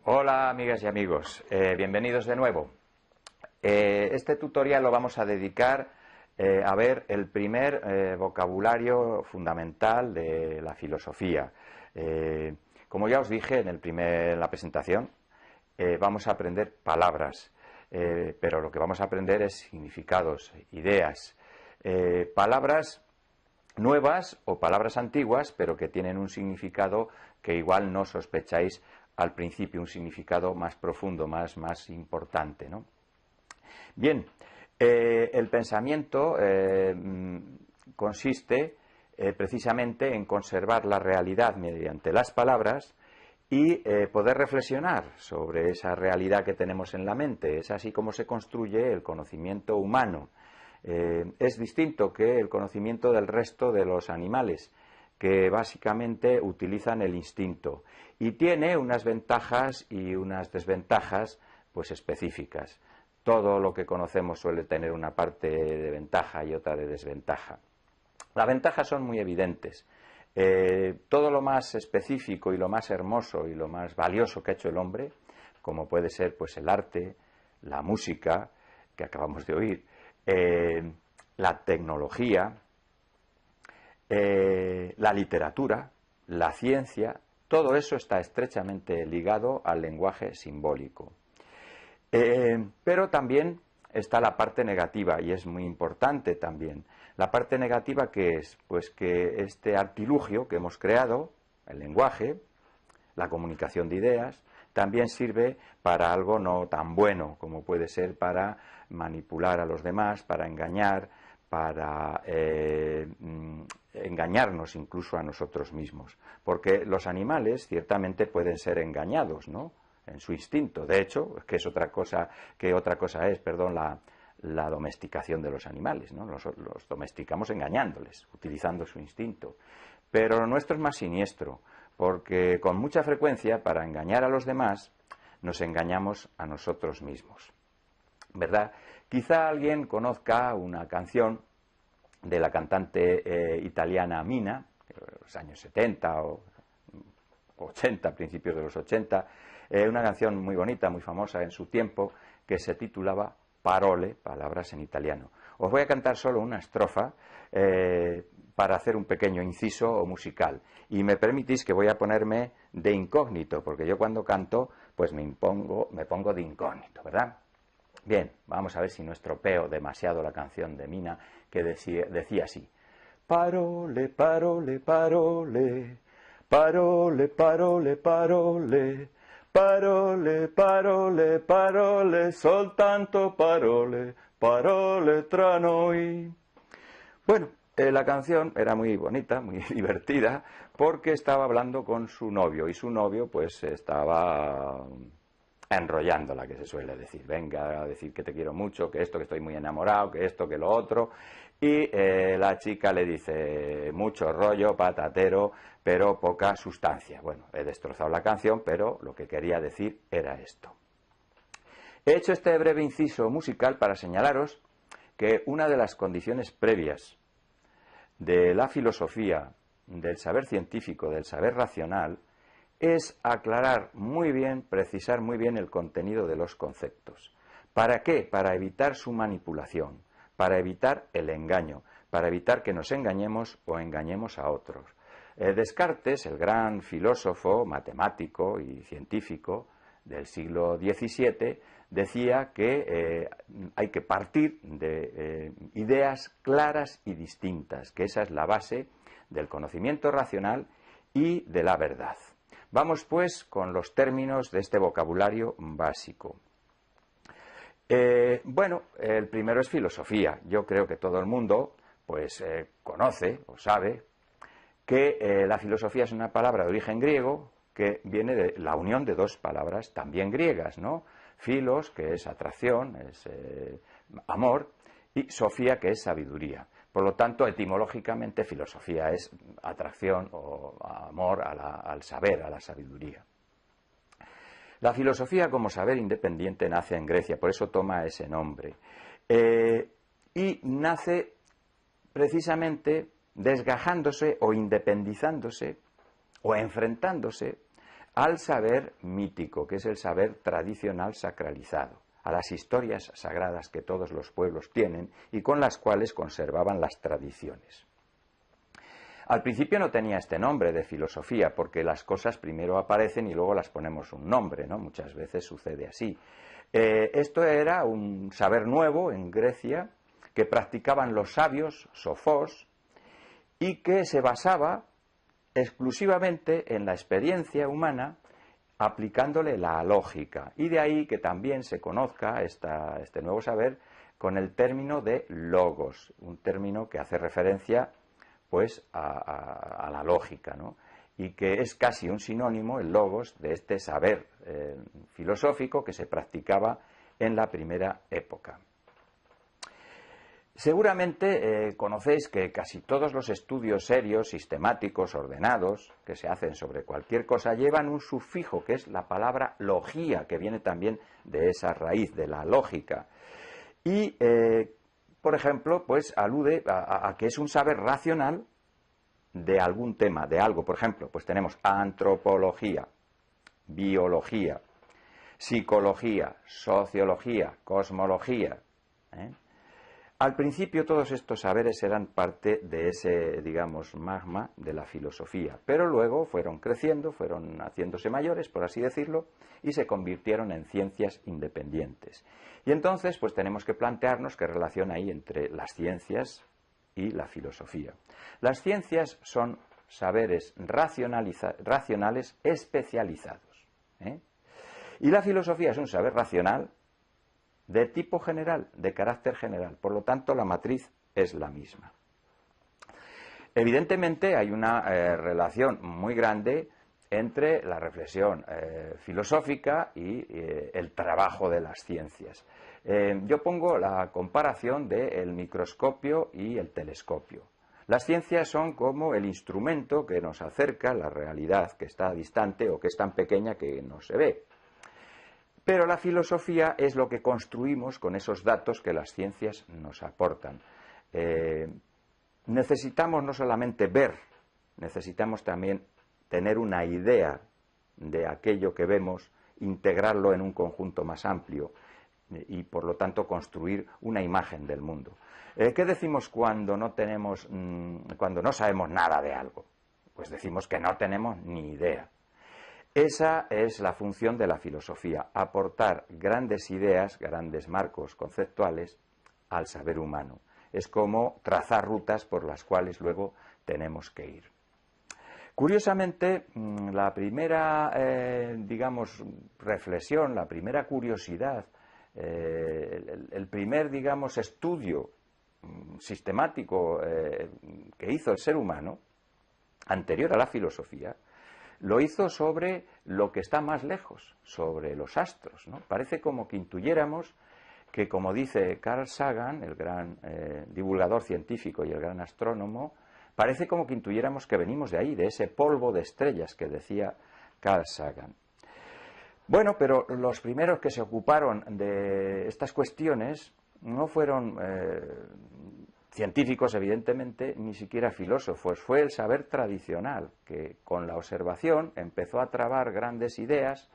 Hola amigas y amigos, bienvenidos de nuevo. Este tutorial lo vamos a dedicar a ver el primer vocabulario fundamental de la filosofía. Como ya os dije en la presentación, vamos a aprender palabras, pero lo que vamos a aprender es significados, ideas, palabras nuevas o palabras antiguas, pero que tienen un significado que igual no sospecháis al principio, un significado más profundo, más importante, ¿no? Bien, el pensamiento consiste precisamente en conservar la realidad mediante las palabras y poder reflexionar sobre esa realidad que tenemos en la mente. Es así como se construye el conocimiento humano. Es distinto que el conocimiento del resto de los animales, que básicamente utilizan el instinto y tiene unas ventajas y unas desventajas pues específicas. Todo lo que conocemos suele tener una parte de ventaja y otra de desventaja. Las ventajas son muy evidentes. Todo lo más específico y lo más hermoso y lo más valioso que ha hecho el hombre, como puede ser pues el arte, la música que acabamos de oír, la tecnología, la literatura, la ciencia, todo eso está estrechamente ligado al lenguaje simbólico. Pero también está la parte negativa, y es muy importante también. La parte negativa, ¿qué es? Pues que este artilugio que hemos creado, el lenguaje, la comunicación de ideas, también sirve para algo no tan bueno, como puede ser para manipular a los demás, para engañar, para engañarnos incluso a nosotros mismos. Porque los animales ciertamente pueden ser engañados, ¿no?, en su instinto. De hecho, que es otra cosa es, la domesticación de los animales, ¿no? Los domesticamos engañándoles, utilizando su instinto. Pero lo nuestro es más siniestro, porque con mucha frecuencia, para engañar a los demás, nos engañamos a nosotros mismos, ¿verdad? Quizá alguien conozca una canción de la cantante italiana Mina, de los años 70 o 80, principios de los 80, una canción muy bonita, muy famosa en su tiempo, que se titulaba Parole, palabras en italiano. Os voy a cantar solo una estrofa para hacer un pequeño inciso o musical. Y me permitís que voy a ponerme de incógnito, porque yo cuando canto, pues me pongo de incógnito, ¿verdad? Bien, vamos a ver si no estropeo demasiado la canción de Mina, que decía así: Parole, parole, parole, parole, parole, parole, parole, parole, parole, soltanto parole, parole tra noi. Bueno, la canción era muy bonita, muy divertida, porque estaba hablando con su novio, y su novio pues estaba enrollándola, que se suele decir. Venga a decir que te quiero mucho, que esto, que estoy muy enamorado, que esto, que lo otro. Y la chica le dice: mucho rollo, patatero, pero poca sustancia. Bueno, he destrozado la canción, pero lo que quería decir era esto. He hecho este breve inciso musical para señalaros que una de las condiciones previas de la filosofía, del saber científico, del saber racional, es aclarar muy bien, precisar muy bien el contenido de los conceptos. ¿Para qué? Para evitar su manipulación, para evitar el engaño, para evitar que nos engañemos o engañemos a otros. Descartes, el gran filósofo, matemático y científico del siglo XVII, decía que hay que partir de ideas claras y distintas, que esa es la base del conocimiento racional y de la verdad. Vamos pues con los términos de este vocabulario básico. Bueno, el primero es filosofía. Yo creo que todo el mundo pues conoce o sabe que la filosofía es una palabra de origen griego que viene de la unión de dos palabras también griegas, ¿no? Filos, que es atracción, es amor, y sofía, que es sabiduría. Por lo tanto, etimológicamente, filosofía es atracción o amor al saber, a la sabiduría. La filosofía como saber independiente nace en Grecia, por eso toma ese nombre. Y nace precisamente desgajándose o independizándose o enfrentándose al saber mítico, que es el saber tradicional sacralizado, a las historias sagradas que todos los pueblos tienen y con las cuales conservaban las tradiciones. Al principio no tenía este nombre de filosofía, porque las cosas primero aparecen y luego las ponemos un nombre, ¿no? Muchas veces sucede así. Esto era un saber nuevo en Grecia que practicaban los sabios, sofós, y que se basaba exclusivamente en la experiencia humana, aplicándole la lógica. Y de ahí que también se conozca este nuevo saber con el término de logos, un término que hace referencia pues a la lógica, ¿no? Y que es casi un sinónimo, el logos, de este saber filosófico que se practicaba en la primera época. Seguramente conocéis que casi todos los estudios serios, sistemáticos, ordenados, que se hacen sobre cualquier cosa, llevan un sufijo, que es la palabra logía, que viene también de esa raíz, de la lógica. Y, por ejemplo, pues alude a que es un saber racional de algún tema, de algo. Por ejemplo, pues tenemos antropología, biología, psicología, sociología, cosmología, Al principio todos estos saberes eran parte de ese, digamos, magma de la filosofía, pero luego fueron creciendo, fueron haciéndose mayores, por así decirlo, y se convirtieron en ciencias independientes. Y entonces, pues tenemos que plantearnos qué relación hay entre las ciencias y la filosofía. Las ciencias son saberes racionales especializados, y la filosofía es un saber racional de tipo general, de carácter general. Por lo tanto, la matriz es la misma. Evidentemente, hay una relación muy grande entre la reflexión filosófica y el trabajo de las ciencias. Yo pongo la comparación del microscopio y el telescopio. Las ciencias son como el instrumento que nos acerca a la realidad que está distante o que es tan pequeña que no se ve. Pero la filosofía es lo que construimos con esos datos que las ciencias nos aportan. Necesitamos no solamente ver, necesitamos también tener una idea de aquello que vemos, integrarlo en un conjunto más amplio y, por lo tanto, construir una imagen del mundo. ¿Qué decimos cuando no sabemos nada de algo? Pues decimos que no tenemos ni idea. Esa es la función de la filosofía, aportar grandes ideas, grandes marcos conceptuales al saber humano. Es como trazar rutas por las cuales luego tenemos que ir. Curiosamente, la primera, reflexión, la primera curiosidad, el primer, estudio sistemático que hizo el ser humano, anterior a la filosofía, lo hizo sobre lo que está más lejos, sobre los astros, ¿no? Parece como que intuyéramos que, como dice Carl Sagan, el gran divulgador científico y el gran astrónomo, parece como que intuyéramos que venimos de ahí, de ese polvo de estrellas que decía Carl Sagan. Bueno, pero los primeros que se ocuparon de estas cuestiones no fueron científicos, evidentemente, ni siquiera filósofos. Fue el saber tradicional que, con la observación, empezó a trabar grandes ideas,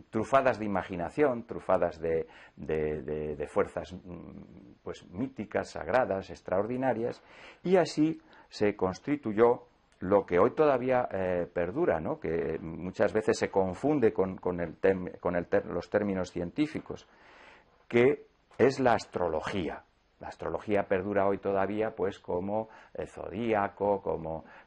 trufadas de imaginación, trufadas de fuerzas pues míticas, sagradas, extraordinarias, y así se constituyó lo que hoy todavía perdura, ¿no? Que muchas veces se confunde con los términos científicos, que es la astrología. La astrología perdura hoy todavía, pues, como el zodíaco,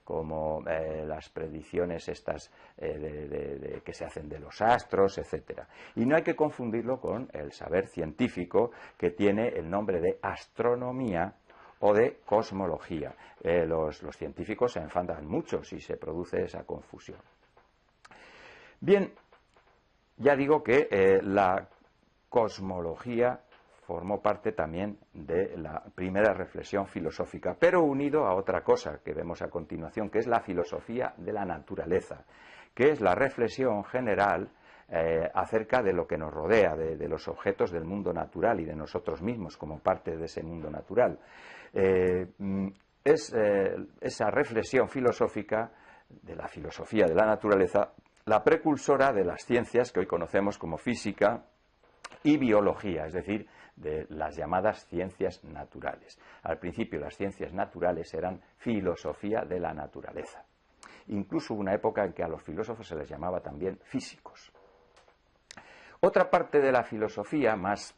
como las predicciones estas que se hacen de los astros, etcétera. Y no hay que confundirlo con el saber científico, que tiene el nombre de astronomía o de cosmología. Los científicos se enfadan mucho si se produce esa confusión. Bien, ya digo que la cosmología formó parte también de la primera reflexión filosófica, pero unido a otra cosa que vemos a continuación, que es la filosofía de la naturaleza, que es la reflexión general acerca de lo que nos rodea, de los objetos del mundo natural y de nosotros mismos como parte de ese mundo natural. Esa reflexión filosófica de la filosofía de la naturaleza la precursora de las ciencias que hoy conocemos como física y biología, es decir, de las llamadas ciencias naturales. Al principio las ciencias naturales eran filosofía de la naturaleza. Incluso hubo una época en que a los filósofos se les llamaba también físicos. Otra parte de la filosofía, más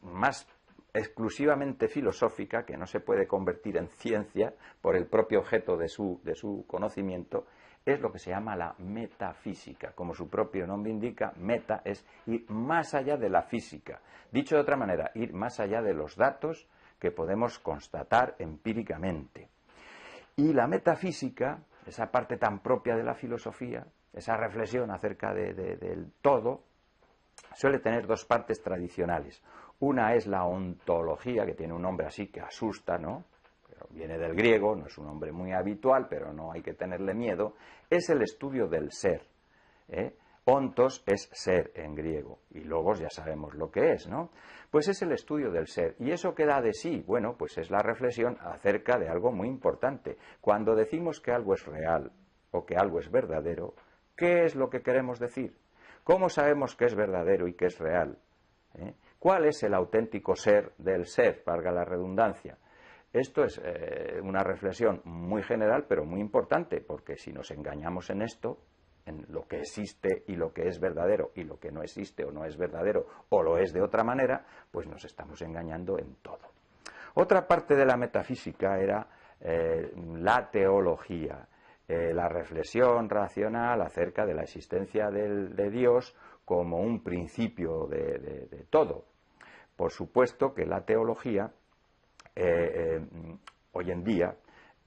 exclusivamente filosófica, que no se puede convertir en ciencia por el propio objeto de su conocimiento, es lo que se llama la metafísica. Como su propio nombre indica, meta es ir más allá de la física. Dicho de otra manera, ir más allá de los datos que podemos constatar empíricamente. Y la metafísica, esa parte tan propia de la filosofía, esa reflexión acerca del todo, suele tener dos partes tradicionales. Una es la ontología, que tiene un nombre así que asusta, ¿no? Pero viene del griego, no es un nombre muy habitual, pero no hay que tenerle miedo. Es el estudio del ser. Ontos es ser en griego, y logos ya sabemos lo que es, ¿no? Pues es el estudio del ser. ¿Y eso qué da de sí? Bueno, pues es la reflexión acerca de algo muy importante. Cuando decimos que algo es real o que algo es verdadero, ¿qué es lo que queremos decir? ¿Cómo sabemos qué es verdadero y qué es real? ¿Cuál es el auténtico ser del ser, valga la redundancia? Esto es una reflexión muy general, pero muy importante, porque si nos engañamos en esto, en lo que existe y lo que es verdadero, y lo que no existe o no es verdadero, o lo es de otra manera, pues nos estamos engañando en todo. Otra parte de la metafísica era la teología, la reflexión racional acerca de la existencia de Dios como un principio de todo. Por supuesto que la teología hoy en día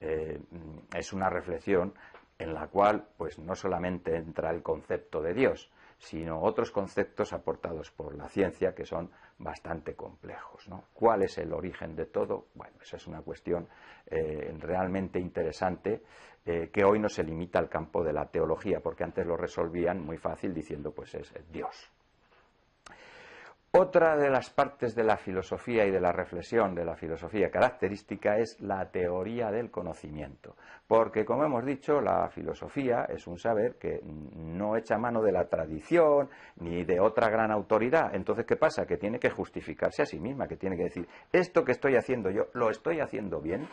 es una reflexión en la cual pues no solamente entra el concepto de Dios, sino otros conceptos aportados por la ciencia que son bastante complejos, ¿no? ¿Cuál es el origen de todo? Bueno, esa es una cuestión realmente interesante que hoy no se limita al campo de la teología, porque antes lo resolvían muy fácil diciendo pues es Dios. Otra de las partes de la filosofía y de la reflexión de la filosofía característica es la teoría del conocimiento, porque como hemos dicho, la filosofía es un saber que no echa mano de la tradición ni de otra gran autoridad. Entonces, ¿qué pasa? Que tiene que justificarse a sí misma, que tiene que decir, esto que estoy haciendo yo, ¿lo estoy haciendo bien?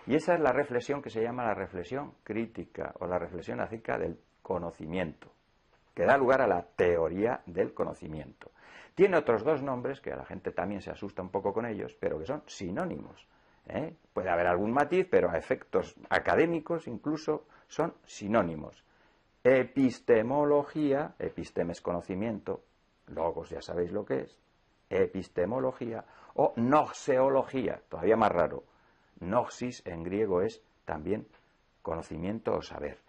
Y esa es la reflexión que se llama la reflexión crítica o la reflexión acerca del conocimiento, que da lugar a la teoría del conocimiento. Tiene otros dos nombres que a la gente también se asusta un poco con ellos, pero que son sinónimos. Puede haber algún matiz, pero a efectos académicos incluso son sinónimos. Epistemología, episteme es conocimiento, logos ya sabéis lo que es, epistemología, o noxeología, todavía más raro. Noxis en griego es también conocimiento o saber.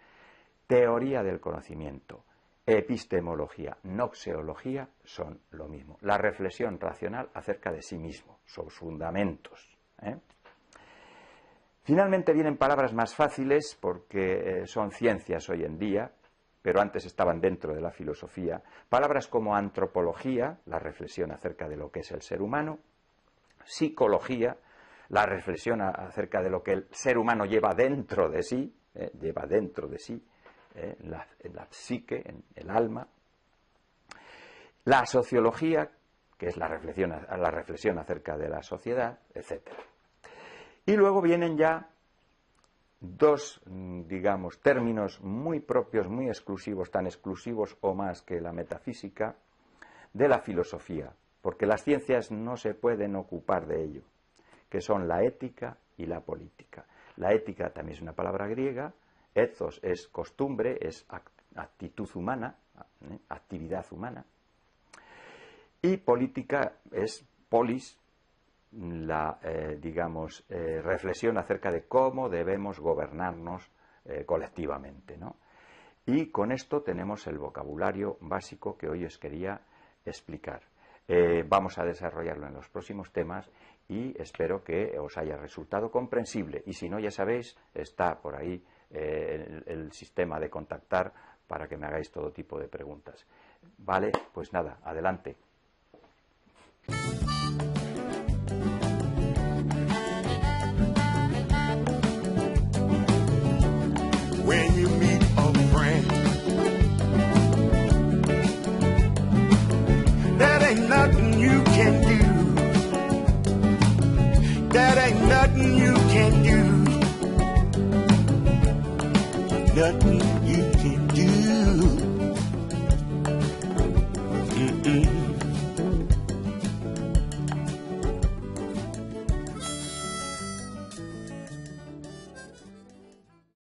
Teoría del conocimiento. Epistemología, noxeología son lo mismo. La reflexión racional acerca de sí mismo, sus fundamentos. Finalmente vienen palabras más fáciles porque son ciencias hoy en día, pero antes estaban dentro de la filosofía. Palabras como antropología, la reflexión acerca de lo que es el ser humano, psicología, la reflexión acerca de lo que el ser humano lleva dentro de sí, en la psique, en el alma. La sociología, que es la reflexión acerca de la sociedad, etc. Y luego vienen ya dos, digamos, términos muy propios, muy exclusivos, tan exclusivos o más que la metafísica, de la filosofía, porque las ciencias no se pueden ocupar de ello, que son la ética y la política. La ética también es una palabra griega. Ethos es costumbre, es actitud humana, actividad humana. Y política es polis, la, reflexión acerca de cómo debemos gobernarnos colectivamente, ¿no? Y con esto tenemos el vocabulario básico que hoy os quería explicar. Vamos a desarrollarlo en los próximos temas y espero que os haya resultado comprensible. Y si no, ya sabéis, está por ahí el sistema de contactar para que me hagáis todo tipo de preguntas. Vale, pues nada, adelante. When you meet a friend got me